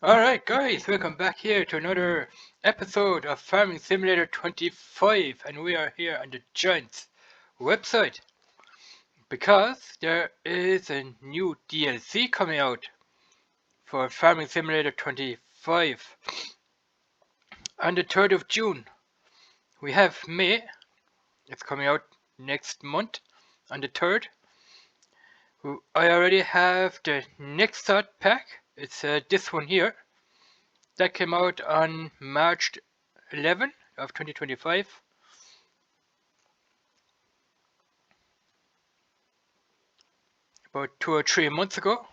Alright guys, welcome back here to another episode of Farming Simulator 25, and we are here on the Giants website because there is a new DLC coming out for Farming Simulator 25 on the 3rd of June. We have May, it's coming out next month on the 3rd. I already have the next start pack, it's this one here. That came out on March 11 of 2025. About 2 or 3 months ago.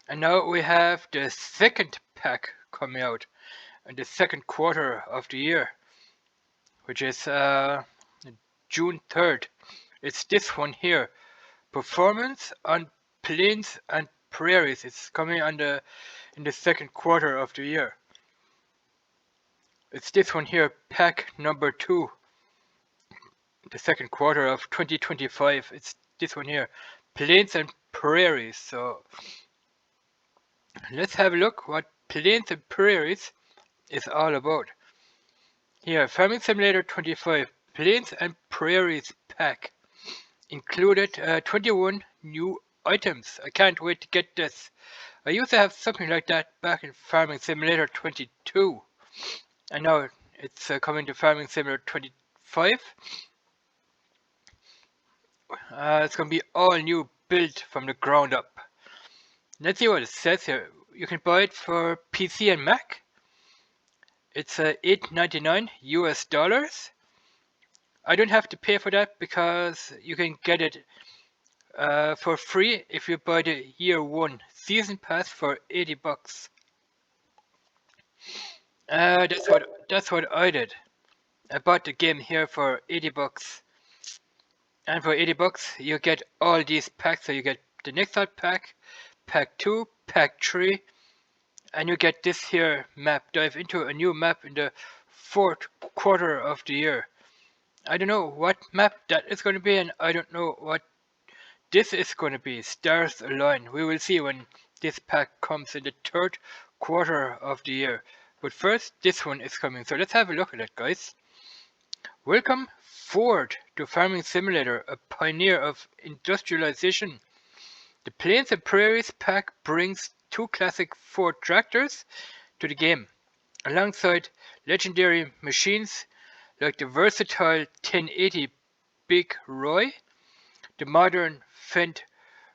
And now we have the second pack coming out in the second quarter of the year, which is June 3rd. It's this one here, Performance on Plains and Prairies. It's coming in the second quarter of the year. It's this one here, pack number 2, the second quarter of 2025. It's this one here, Plains and Prairies. So let's have a look what Plains and Prairies is all about. Here, Farming Simulator 25, Plains and Prairies pack. Included 21 new items. I can't wait to get this. I used to have something like that back in Farming Simulator 22. And now it's coming to Farming Simulator 25. It's going to be all new, built from the ground up. Let's see what it says here. You can buy it for PC and Mac. It's $8.99 US dollars. I don't have to pay for that because you can get it for free if you buy the year 1 season pass for $80. That's what I did. I bought the game here for $80. And for $80 you get all these packs. So you get the next out pack, pack 2, pack 3, and you get this here map. Dive into a new map in the fourth quarter of the year. I don't know what map that is going to be, and I don't know what this is going to be. Stars align. We will see when this pack comes in the third quarter of the year. But first, this one is coming. So let's have a look at it, guys. Welcome Ford to Farming Simulator, a pioneer of industrialization. The Plains and Prairies pack brings 2 classic Ford tractors to the game, alongside legendary machines like the versatile 1080 Big Roy, the modern Fendt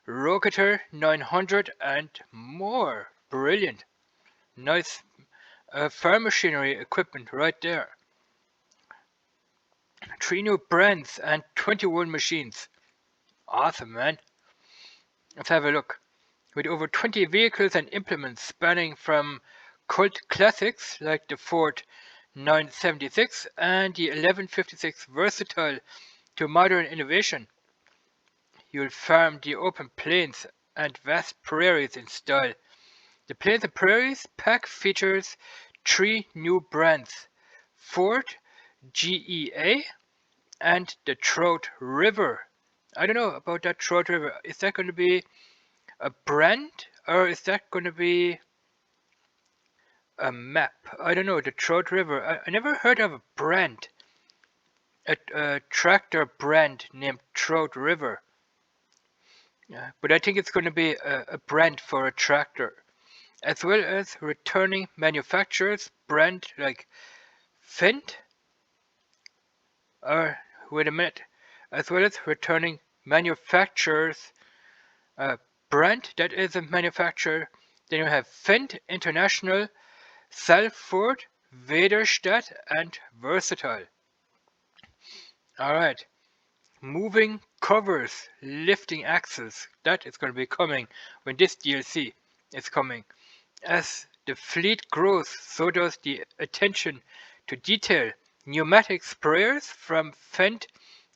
Rocketer 900, and more. Brilliant. Nice farm machinery equipment right there. 3 new brands and 21 machines. Awesome, man. Let's have a look. With over 20 vehicles and implements spanning from cult classics like the Ford 976 and the 1156 Versatile to modern innovation, you'll farm the open plains and vast prairies in style. The Plains and Prairies pack features 3 new brands, Ford GEA and the Trout River. I don't know about that Trout River. Is that going to be a brand or is that going to be a map? I don't know. The Trout River. I never heard of a brand, a tractor brand named Trout River. But I think it's going to be a brand for a tractor, as well as returning manufacturers brand like Fendt, or wait a minute, as well as returning manufacturers brand that is a manufacturer. Then you have Fendt International, Salford, Vederstadt, and Versatile. Alright, moving covers, lifting axles. That is going to be coming when this DLC is coming. As the fleet grows, so does the attention to detail. Pneumatic sprayers from Fendt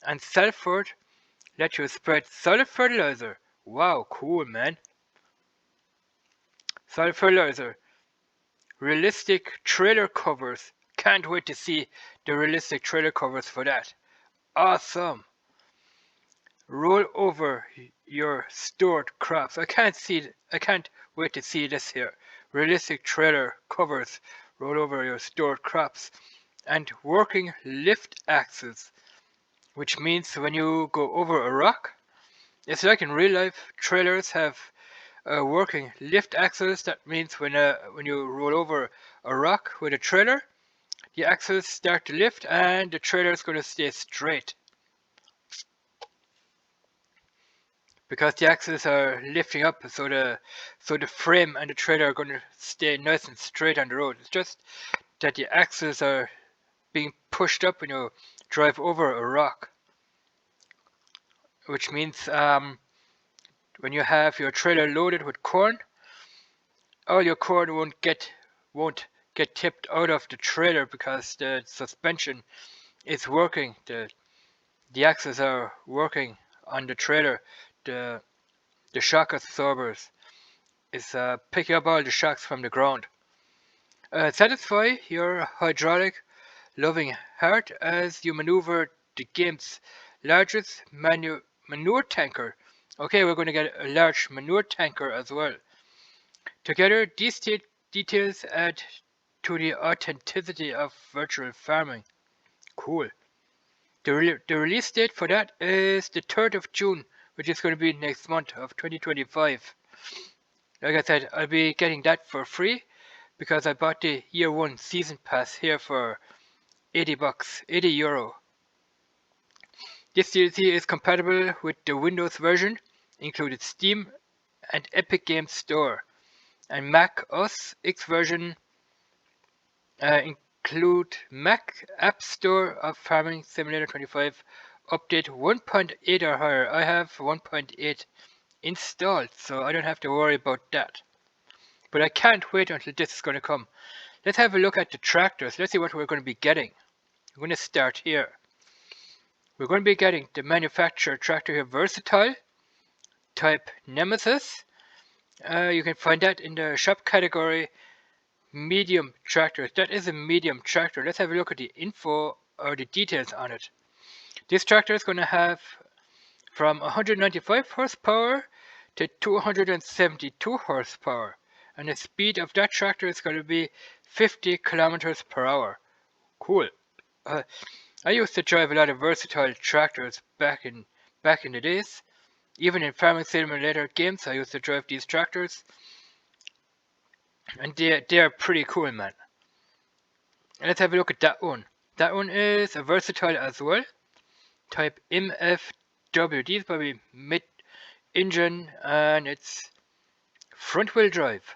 and Salford let you spread solid fertilizer. Wow, cool, man. Solid fertilizer. Realistic trailer covers. Can't wait to see the realistic trailer covers for that. Awesome. roll over your stored crops. I can't wait to see this here. Realistic trailer covers roll over your stored crops and working lift axes, which means when you go over a rock, it's like in real life. Trailers have working lift axles. That means when you roll over a rock with a trailer, the axles start to lift and the trailer is going to stay straight because the axles are lifting up, so the frame and the trailer are going to stay nice and straight on the road. It's just that the axles are being pushed up when you drive over a rock, which means when you have your trailer loaded with corn, all your corn won't get tipped out of the trailer because the suspension is working. The axles are working on the trailer. The the shock absorbers is picking up all the shocks from the ground. Satisfy your hydraulic loving heart as you maneuver the game's largest manure tanker. Okay, we're going to get a large manure tanker as well. Together, these details add to the authenticity of virtual farming. Cool. The release date for that is the 3rd of June, which is going to be next month of 2025. Like I said, I'll be getting that for free because I bought the year 1 season pass here for 80 bucks, 80 euro. This DLC is compatible with the Windows version, included Steam and Epic Games Store, and Mac OS X version include Mac App Store of Farming Simulator 25 update 1.8 or higher. I have 1.8 installed, so I don't have to worry about that. But I can't wait until this is going to come. Let's have a look at the tractors. Let's see what we're going to be getting. I'm going to start here. We're going to be getting the manufacturer tractor here, Versatile, type Nemesis. You can find that in the shop category, medium tractors. That is a medium tractor. Let's have a look at the info or the details on it. This tractor is going to have from 195 horsepower to 272 horsepower. And the speed of that tractor is going to be 50 kilometers per hour. Cool. I used to drive a lot of Versatile tractors back in the days. Even in Farming Simulator games, I used to drive these tractors, and they are pretty cool, man. And let's have a look at that one. That one is a Versatile as well, type MFW. These probably mid-engine, and it's front-wheel drive.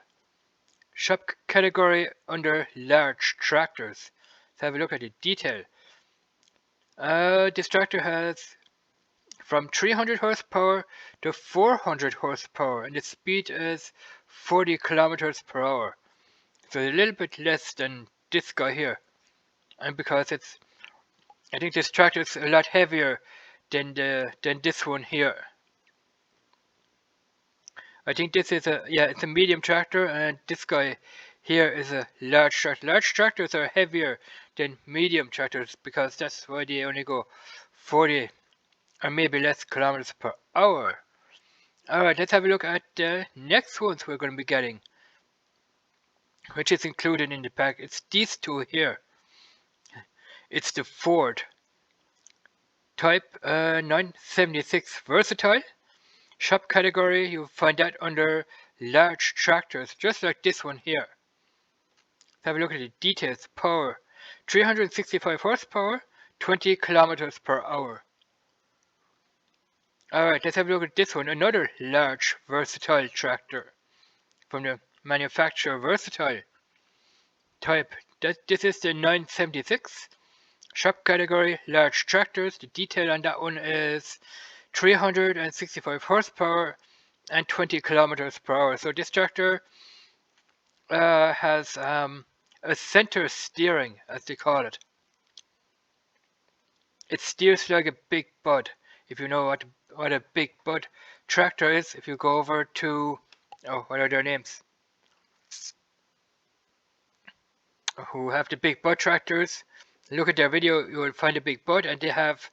Shop category under large tractors. Let's have a look at the detail. This tractor has from 300 horsepower to 400 horsepower, and the speed is 40 kilometers per hour. So a little bit less than this guy here. And because I think this tractor is a lot heavier than this one here. I think this is it's a medium tractor, and this guy here is a large tractor. Large tractors are heavier than medium tractors because that's why they only go 40 or maybe less kilometers per hour. Alright, let's have a look at the next ones we're going to be getting, which is included in the pack. It's these two here. It's the Ford Type 976 Versatile. Shop category, you'll find that under large tractors, just like this one here. Let's have a look at the details. Power, 365 horsepower, 20 kilometers per hour. Alright, let's have a look at this one. Another large Versatile tractor from the manufacturer Versatile. Type, this is the 976. Shop category, large tractors. The detail on that one is 365 horsepower and 20 kilometers per hour. So this tractor has a center steering, as they call it. It steers like a big bud. If you know what a big bud tractor is, if you go over to, what are their names? Who have the big bud tractors, look at their video, you will find a big bud, and they have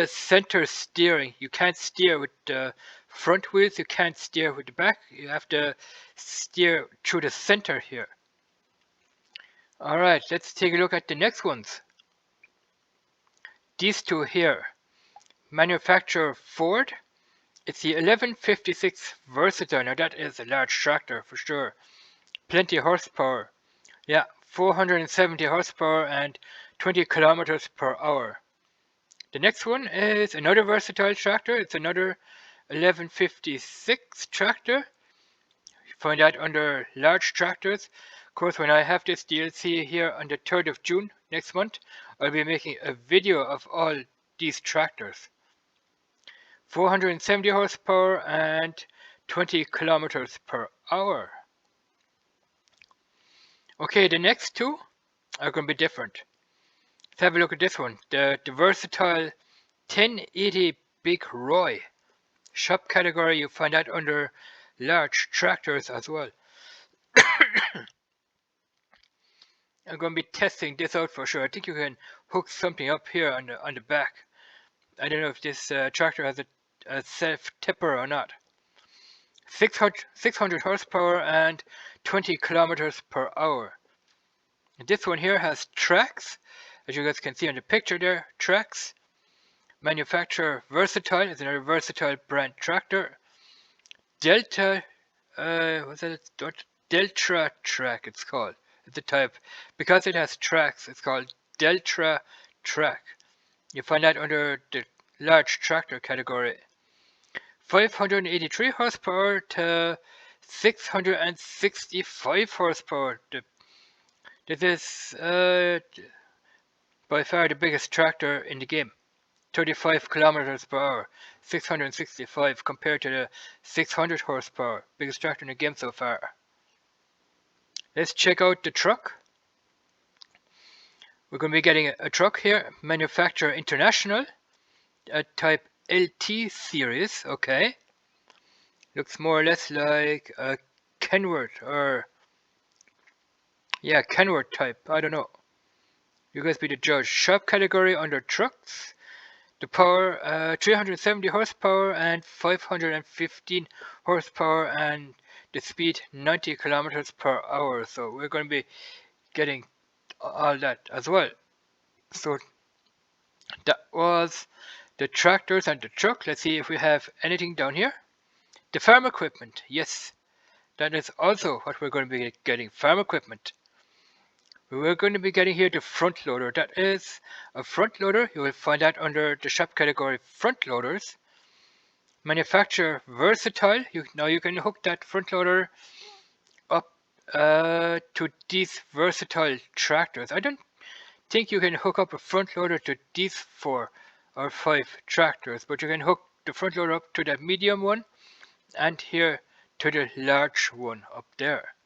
center steering. You can't steer with the front wheels, you can't steer with the back. You have to steer through the center here. Alright, let's take a look at the next ones. These two here. Manufacturer Ford. It's the 1156 Versatile. Now that is a large tractor for sure. Plenty of horsepower. Yeah, 470 horsepower and 20 kilometers per hour. The next one is another versatile tractor. It's another 1156 tractor. You find that under large tractors. Of course, when I have this DLC here on the 3rd of June next month, I'll be making a video of all these tractors. 470 horsepower and 20 kilometers per hour. Okay, the next two are going to be different. Let's have a look at this one. The versatile 1080 Big Roy. Shop category, you find that under large tractors as well. I'm going to be testing this out for sure. I think you can hook something up here on the back. I don't know if this tractor has a self-tipper or not. 600 horsepower and 20 kilometers per hour. And this one here has tracks, as you guys can see on the picture there, tracks. Manufacturer Versatile is another versatile brand tractor. Delta, what's that? Delta Track it's called. It's a type. Because it has tracks, it's called Delta Track. You find that under the large tractor category. 583 horsepower to 665 horsepower. This is by far the biggest tractor in the game. 35 kilometers per hour, 665 compared to the 600 horsepower, biggest tractor in the game so far. Let's check out the truck. We're going to be getting a truck here, Manufacturer International, a type LT series, okay. Looks more or less like a Kenworth or, yeah, Kenworth type, I don't know. You guys be the judge. Shop category under trucks. The power, 370 horsepower and 515 horsepower, and the speed 90 kilometers per hour. So we're going to be getting all that as well. So that was the tractors and the truck. Let's see if we have anything down here. The farm equipment. Yes, that is also what we're going to be getting. Farm equipment. We're going to be getting here the front loader. That is a front loader. You will find that under the shop category front loaders. Manufacturer Versatile. Now you can hook that front loader up to these versatile tractors. I don't think you can hook up a front loader to these 4 or 5 tractors, but you can hook the front loader up to that medium one and here to the large one up there.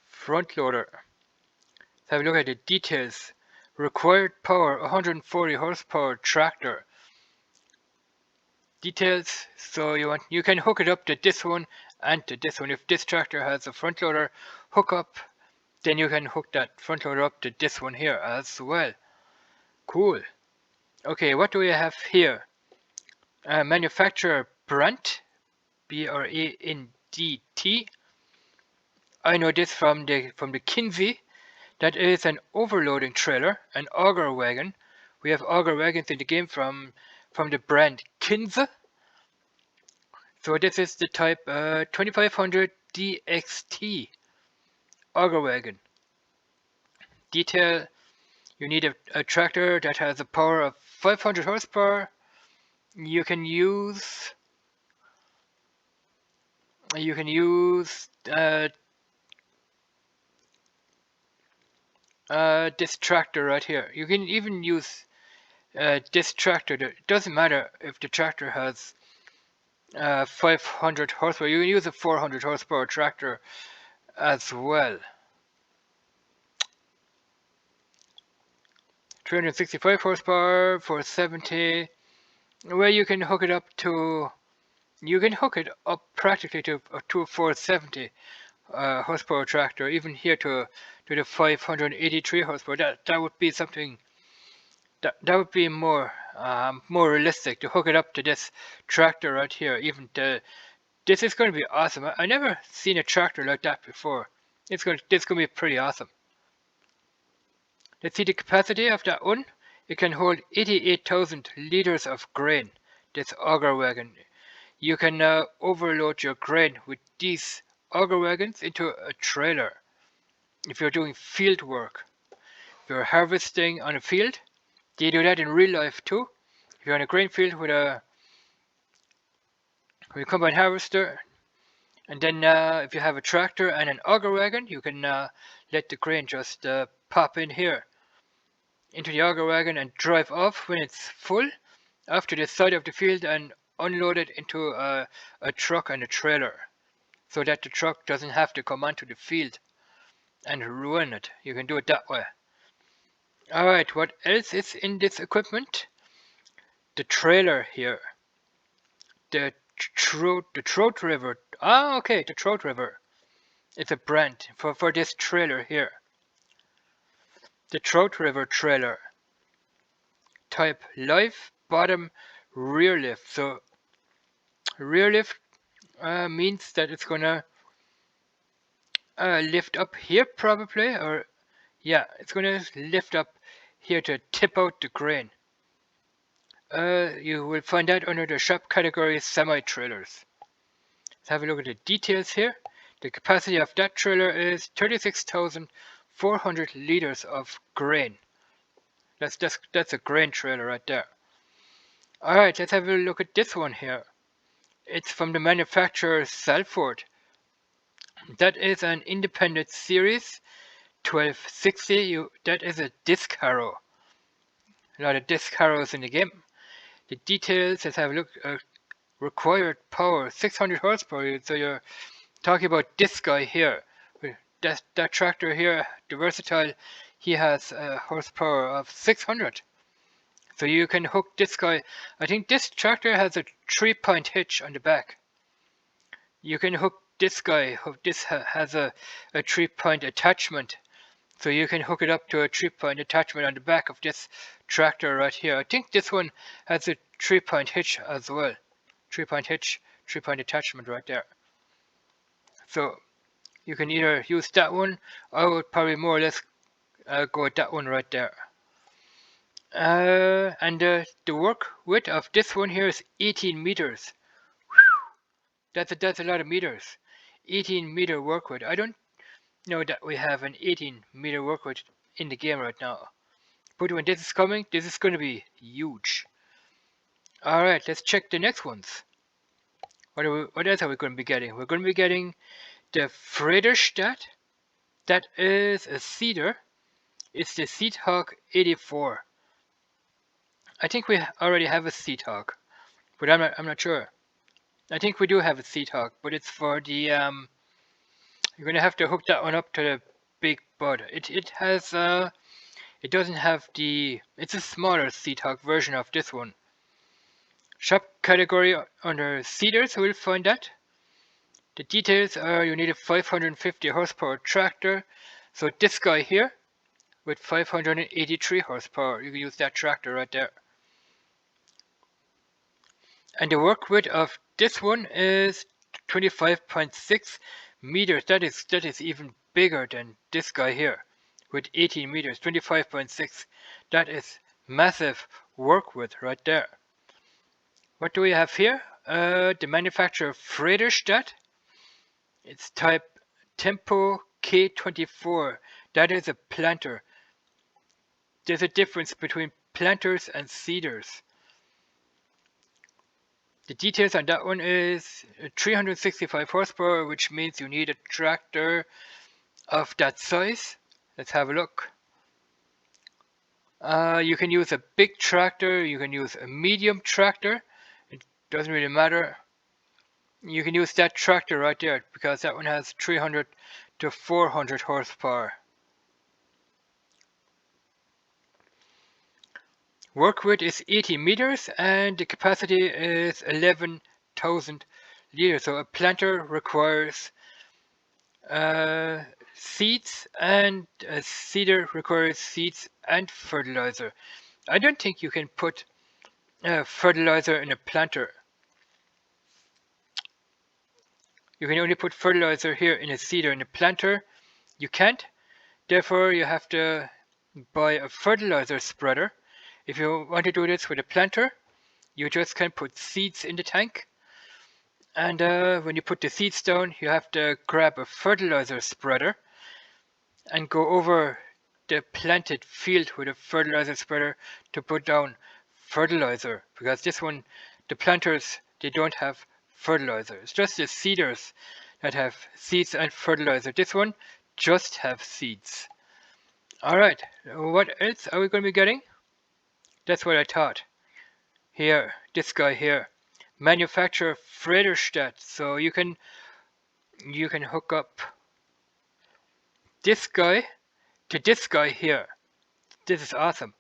Front loader. Let's have a look at the details. Required power 140 horsepower tractor. Details. So you can hook it up to this one and to this one. If this tractor has a front loader hookup, then you can hook that front loader up to this one here as well. Cool. Okay, what do we have here? Manufacturer Brandt, B-R-A-N-D-T. I know this from the Kinsey. That is an overloading trailer, an auger wagon. We have auger wagons in the game from the brand Kinsey. So this is the type 2500 DXT auger wagon. Detail: you need a tractor that has a power of 500 horsepower. You can use this tractor right here. You can even use this tractor. It doesn't matter if the tractor has 500 horsepower. You can use a 400 horsepower tractor as well. 365 horsepower, 470. Well, you can hook it up practically to a 470 horsepower tractor, even here to the 583 horsepower. That would be something That would be more realistic to hook it up to this tractor right here. This is going to be awesome. I never seen a tractor like that before. This going to be pretty awesome. Let's see the capacity of that one. It can hold 88,000 liters of grain. This auger wagon. You can overload your grain with these auger wagons into a trailer. If you're doing field work, if you're harvesting on a field, they do that in real life too. If you're on a grain field with a combine harvester, and then if you have a tractor and an auger wagon, you can let the grain just pop in here into the auger wagon and drive off when it's full after the side of the field and unload it into a truck and a trailer so that the truck doesn't have to come onto the field and ruin it. You can do it that way. Alright, what else is in this equipment? The trailer here. The Trout River. Ah, okay, the Trout River. It's a brand for this trailer here. The Trout River trailer. Type live bottom rear lift. So rear lift means that it's gonna lift up here probably, or yeah, it's gonna lift up here to tip out the grain. You will find that under the shop category semi-trailers. Let's have a look at the details here. The capacity of that trailer is 36,400 liters of grain. That's a grain trailer right there. Alright, let's have a look at this one here. It's from the manufacturer Salford. That is an independent series 1260. That is a disc harrow. A lot of disc harrows in the game. The details, let's have a look. Required power 600 horsepower. So you're talking about this guy here. That tractor here, the Versatile, he has a horsepower of 600. So you can hook this guy. I think this tractor has a 3-point hitch on the back. You can hook this guy. This has a 3-point attachment. So you can hook it up to a 3-point attachment on the back of this tractor right here. I think this one has a 3-point hitch as well. 3-point hitch, 3-point attachment right there. So you can either use that one, or I would probably more or less go with that one right there. And the work width of this one here is 18 meters. That's a lot of meters. 18-meter work width. I don't know that we have an 18-meter work width in the game right now. But when this is coming, this is going to be huge. Alright, let's check the next ones. What else are we going to be getting? We're going to be getting the Frederstadt. That is a cedar. It's the Seedhawk 84. I think we already have a Seedhawk, but I'm not sure. I think we do have a Seedhawk, but it's for the you're gonna have to hook that one up to the big bud. It has it doesn't have the. It's a smaller Seedhawk version of this one. Shop category under cedars, we'll find that. The details are you need a 550 horsepower tractor. So this guy here with 583 horsepower, you can use that tractor right there. And the work width of this one is 25.6 meters. That is even bigger than this guy here with 18 meters. 25.6. That is massive work width right there. What do we have here? The manufacturer Frederstadt. It's type Tempo K24. That is a planter. There's a difference between planters and cedars. The details on that one is 365 horsepower, which means you need a tractor of that size. Let's have a look. You can use a big tractor, you can use a medium tractor. It doesn't really matter. You can use that tractor right there because that one has 300 to 400 horsepower. Work width is 80 meters and the capacity is 11,000 liters. So a planter requires seeds and a seeder requires seeds and fertilizer. I don't think you can put fertilizer in a planter. You can only put fertilizer here in a seeder. In a planter, you can't. Therefore, you have to buy a fertilizer spreader. If you want to do this with a planter, you just can put seeds in the tank. And when you put the seeds down, you have to grab a fertilizer spreader and go over the planted field with a fertilizer spreader to put down fertilizer. Because this one, the planters, they don't have fertilizer. It's just the seeders that have seeds and fertilizer. This one just have seeds. Alright, what else are we going to be getting? That's what I thought. Here, this guy here. Manufacturer Frederstadt. So you can hook up this guy to this guy here. This is awesome.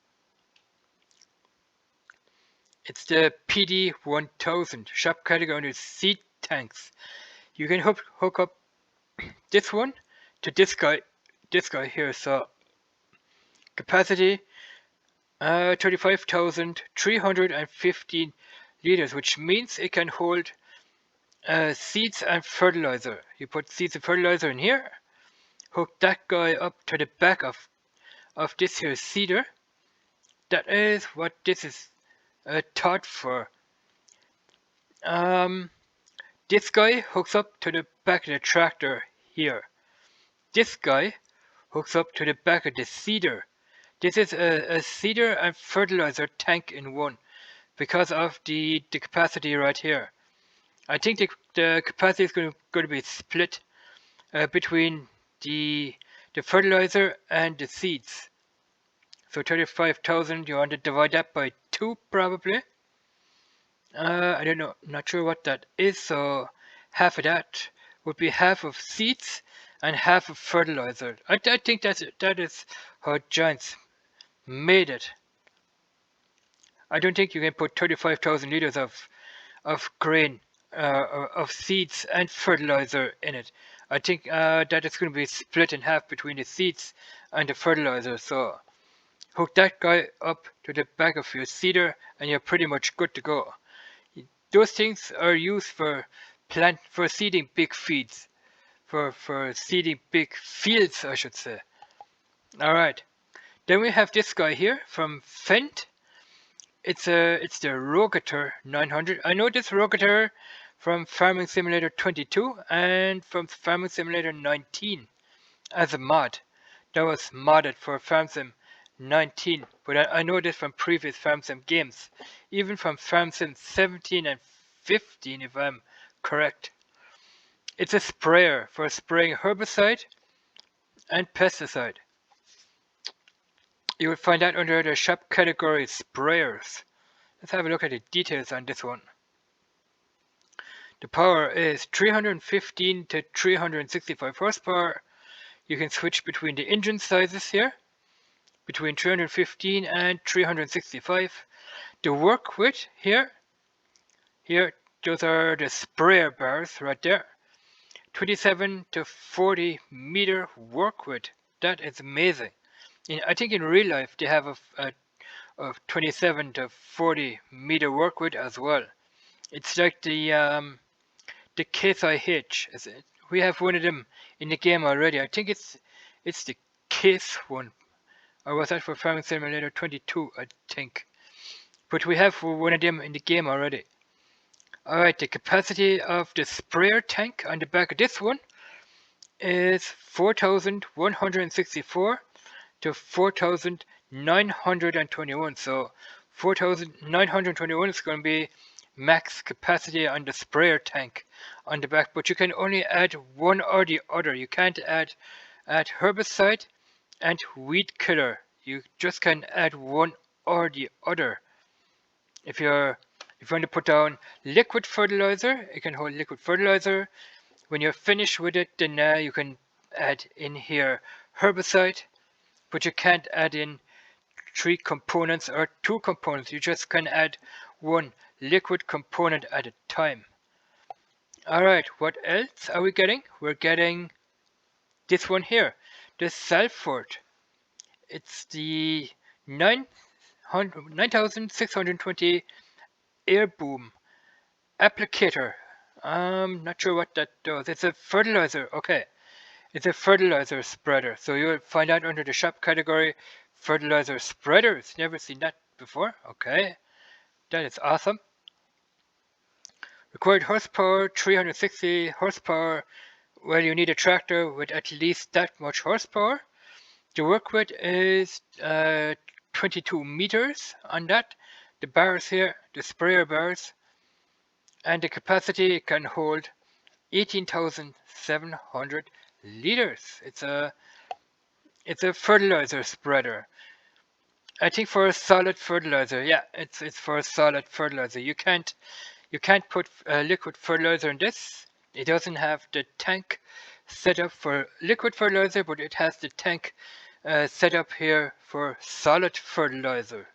It's the PD1000 shop category under seed tanks. You can hook up this one to this guy here. So capacity 35,315 liters, which means it can hold seeds and fertilizer. You put seeds and fertilizer in here, hook that guy up to the back of this here seeder. That is what this is thought for. This guy hooks up to the back of the tractor here. This guy hooks up to the back of the seeder. This is a seeder and fertilizer tank in one because of the capacity right here. I think the capacity is going to be split between the fertilizer and the seeds. So 35,000, you want to divide that by 2 probably. I don't know, not sure what that is, so half of that would be half of seeds and half of fertilizer. I think that is how giants made it. I don't think you can put 35,000 liters of grain, of seeds and fertilizer in it. I think that is going to be split in half between the seeds and the fertilizer. So hook that guy up to the back of your seeder and you're pretty much good to go. Those things are used for seeding big feeds, for seeding big fields, I should say. All right. Then we have this guy here from Fendt. It's the Rogator 900. I know this Rogator from Farming Simulator 22 and from Farming Simulator 19 as a mod. That was modded for FarmSim 19, but I know this from previous FarmSim games, even from FarmSim 17 and 15 if I'm correct. It's a sprayer for spraying herbicide and pesticide. You will find that under the shop category sprayers. Let's have a look at the details on this one. The power is 315 to 365 horsepower. You can switch between the engine sizes here, between 315 and 365. The work width here, those are the sprayer bars right there. 27 to 40 meter work width. That is amazing. I think in real life they have a 27 to 40 meter work width as well. It's like the Case IH. We have one of them in the game already. I think it's the Case one. Or was that for Farming Simulator 22, I think. But we have one of them in the game already. Alright, the capacity of the sprayer tank on the back of this one is 4,164 to 4,921. So 4,921 is going to be max capacity on the sprayer tank on the back, but you can only add one or the other. You can't add herbicide and weed killer. You just can add one or the other. If you want to put down liquid fertilizer, it can hold liquid fertilizer. When you're finished with it, then you can add in here herbicide, but you can't add in 3 components or 2 components. You just can add one liquid component at a time. Alright, what else are we getting? We're getting this one here, the Salford. It's the 9620 air boom applicator. Not sure what that does. It's a fertilizer. Okay, it's a fertilizer spreader. So you'll find out under the shop category, fertilizer spreaders. Never seen that before. Okay, that is awesome. Required horsepower 360 horsepower. Well, you need a tractor with at least that much horsepower. The work width is 22 meters on that. The bars here, the sprayer bars, and the capacity can hold 18,700 liters. It's a fertilizer spreader. I think for a solid fertilizer, yeah, it's for a solid fertilizer. You can't put liquid fertilizer in this. It doesn't have the tank set up for liquid fertilizer, but it has the tank set up here for solid fertilizer.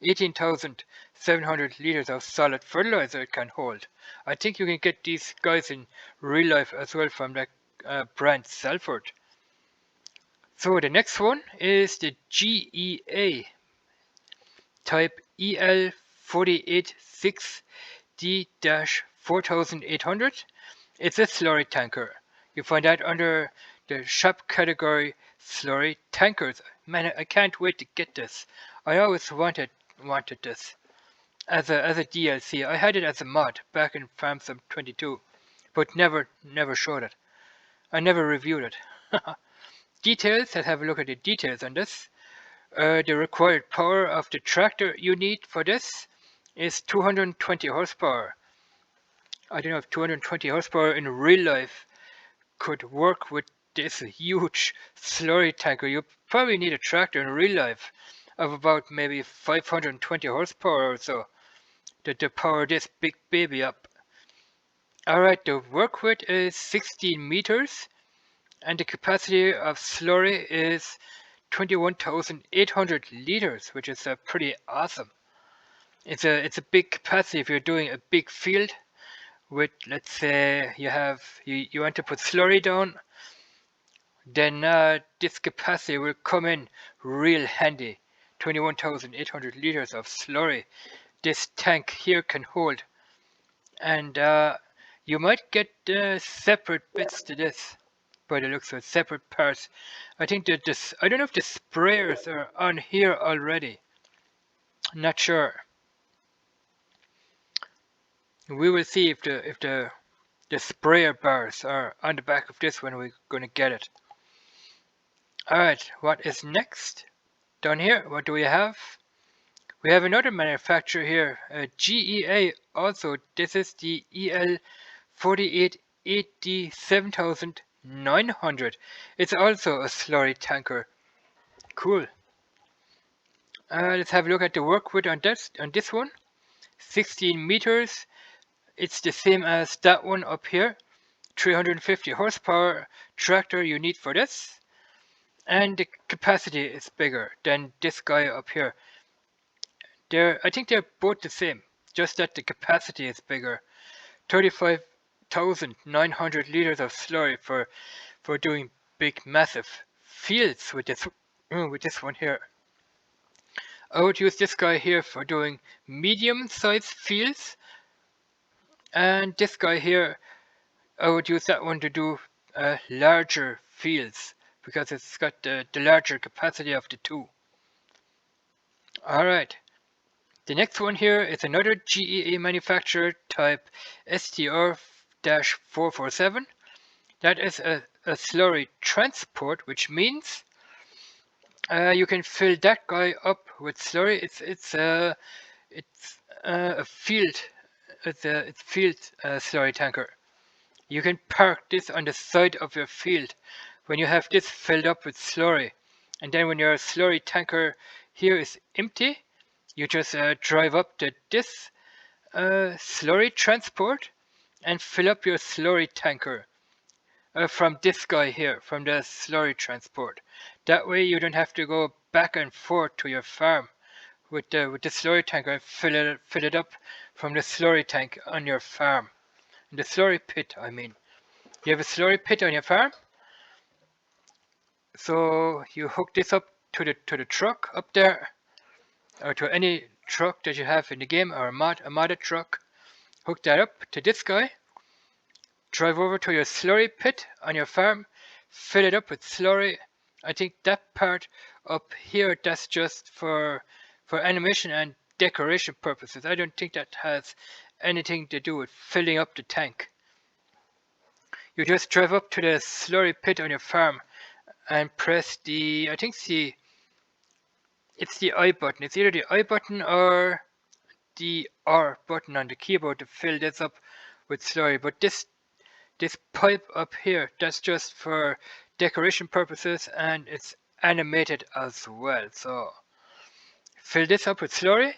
18,700 liters of solid fertilizer it can hold. I think you can get these guys in real life as well from that brand Salford. So the next one is the GEA type EL486D-4800. It's a slurry tanker. You find that under the shop category slurry tankers. Man, I can't wait to get this. I always wanted this as a DLC. I had it as a mod back in FarmSum 22, but never showed it. I never reviewed it. Details. Let's have a look at the details on this. The required power of the tractor you need for this is 220 horsepower. I don't know if 220 horsepower in real life could work with this huge slurry tanker. You probably need a tractor in real life of about maybe 520 horsepower or so to power this big baby up. Alright, the work width is 16 meters and the capacity of slurry is 21,800 liters, which is pretty awesome. It's a big capacity if you're doing a big field with, let's say you want to put slurry down, then this capacity will come in real handy. 21,800 liters of slurry this tank here can hold, and you might get separate bits to this by the looks of it, separate parts. I think that I don't know if the sprayers are on here already. Not sure. We will see if the sprayer bars are on the back of this when we're gonna get it. Alright, what is next? Down here, what do we have? We have another manufacturer here, GEA also. This is the EL4880-7900. It's also a slurry tanker. Cool. Let's have a look at the work width on this one. 16 meters. It's the same as that one up here. 350 horsepower tractor you need for this. And the capacity is bigger than this guy up here. I think they're both the same, just that the capacity is bigger. 35,900 liters of slurry for doing big, massive fields with this one here. I would use this guy here for doing medium-sized fields, and this guy here, I would use that one to do larger fields because it's got the larger capacity of the two. All right. The next one here is another GEA manufacturer type STR-447. That is a slurry transport, which means you can fill that guy up with slurry. It's a field slurry tanker. You can park this on the side of your field when you have this filled up with slurry, and then when your slurry tanker here is empty, you just drive up to this slurry transport and fill up your slurry tanker from this guy here, from the slurry transport. That way you don't have to go back and forth to your farm with the slurry tanker and fill it up from the slurry tank on your farm. In the slurry pit, I mean. You have a slurry pit on your farm, so you hook this up to the truck up there, or to any truck that you have in the game, or a modded truck. Hook that up to this guy. Drive over to your slurry pit on your farm. Fill it up with slurry. I think that part up here, that's just for animation and decoration purposes. I don't think that has anything to do with filling up the tank. You just drive up to the slurry pit on your farm and press the, I think it's the I button. It's either the I button or the R button on the keyboard to fill this up with slurry. But this pipe up here, that's just for decoration purposes, and it's animated as well. So fill this up with slurry,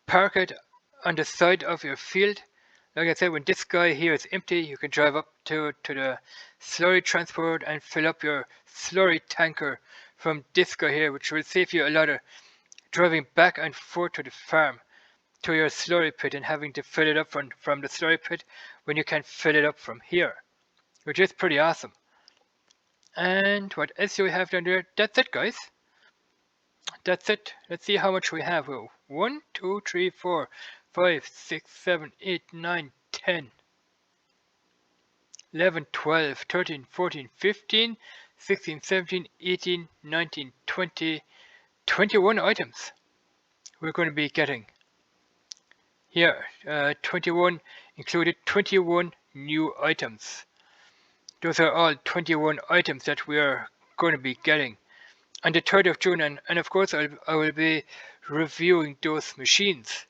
park it on the side of your field. Like I said, when this guy here is empty, you can drive up to the slurry transport and fill up your slurry tanker from this guy here, which will save you a lot of driving back and forth to the farm, to your slurry pit, and having to fill it up from the slurry pit when you can fill it up from here, which is pretty awesome. And what else do we have down there? That's it, guys. That's it. Let's see how much we have. 1, 2, 3, 4, 5, 6, 7, 8, 9, 10, 11, 12, 13, 14, 15, 16, 17, 18, 19, 20, 21 items we're going to be getting. Here, 21 included 21 new items. Those are all 21 items that we are going to be getting on the 3rd of June, and of course I will be reviewing those machines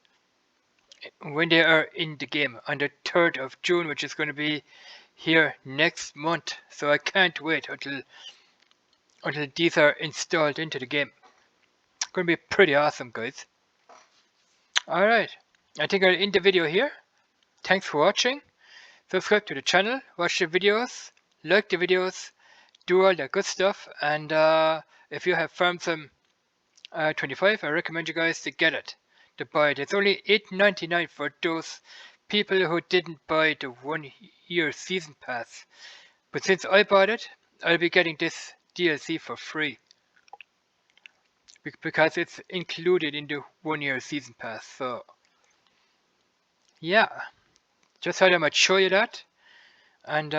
when they are in the game on the 3rd of June, which is going to be here next month. So I can't wait until these are installed into the game. It's going to be pretty awesome, guys. Alright, I think I'll end the video here. Thanks for watching. Subscribe to the channel, watch the videos, like the videos, do all that good stuff, and if you have farmed some 25, I recommend you guys to get it, to buy it. It's only $8.99 for those people who didn't buy the 1-year season pass. But since I bought it, I'll be getting this DLC for free, because it's included in the 1-year season pass. So yeah, just thought I might show you that, and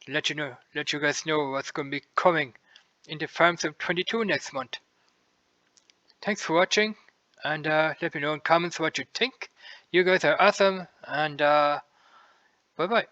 let you guys know what's going to be coming in the Farm Sim 22 next month. Thanks for watching, and let me know in comments what you think. You guys are awesome, and bye bye.